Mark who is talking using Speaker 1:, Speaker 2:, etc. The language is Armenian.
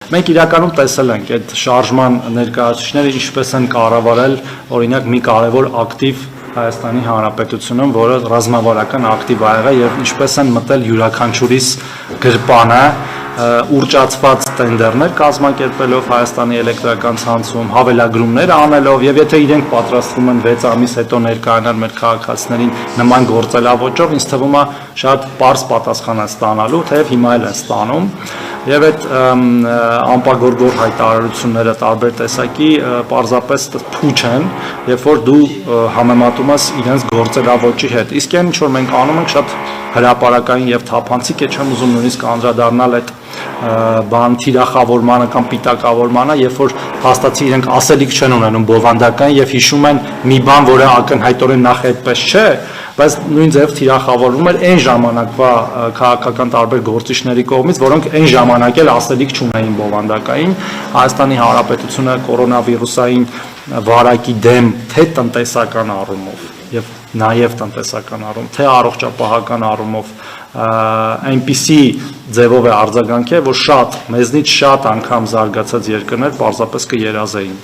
Speaker 1: Մենք իրականում տեսել ենք այդ շարժման ներկայացուցիչները ինչպես են կառավարել օրինակ մի կարևոր ակտիվ Հայաստանի Հանրապետությունում, որը ռազմավարական ակտիվ ա եղել եւ ինչպես են մտել յուրաքանչյուրիս գրպանը ուրճացված տենդերներ կազմակերպելով Հայաստանի էլեկտրական ցանցում, հավելագրումներ անելով եւ եթե իրենք պատրաստվում են 6 ամիս հետո ներկայանալ մեր քաղաքացիներին նման գործելավոճով, ինձ թվում է շատ པարզ պատասխան են ստանալու, թեև հիմա էլ են ստանում եւ այդ անպագորգոր հայտարարությունները տարբեր տեսակի պարզապես փուչ են, երբ որ դու համեմատում ես իրենց գործելավոճի հետ։ Իսկ այն ինչ որ մենք անում ենք շատ հրապարակային եւ թափանցիկ է, չեմ ուզում նույնիսկ անդրադառնալ այդ բան թիրախավորմանը կամ պիտակավորմանը, երբ որ հաստատի իրենք ասելիք չեն ունենում բովանդական եւ հիշում են մի բան, որը ակնհայտորեն նախ այդպես չէ, բայց նույն ձև թիրախավորվում էր այն ժամանակվա քաղաքական տարբեր գործիչների կողմից, որոնք այն ժամանակ էլ ասելիք չունեին բովանդակային։ Հայաստանի Հանրապետությունը կորոնավիրուսային վարակի դեմ թե տնտեսական առումով եւ նաեւ տնտեսական առումով, թե առողջապահական առումով այնպիսի ձևով է արձագանքել, որ մեզնից շատ անգամ զարգացած երկրներ պարզապես կերազեին։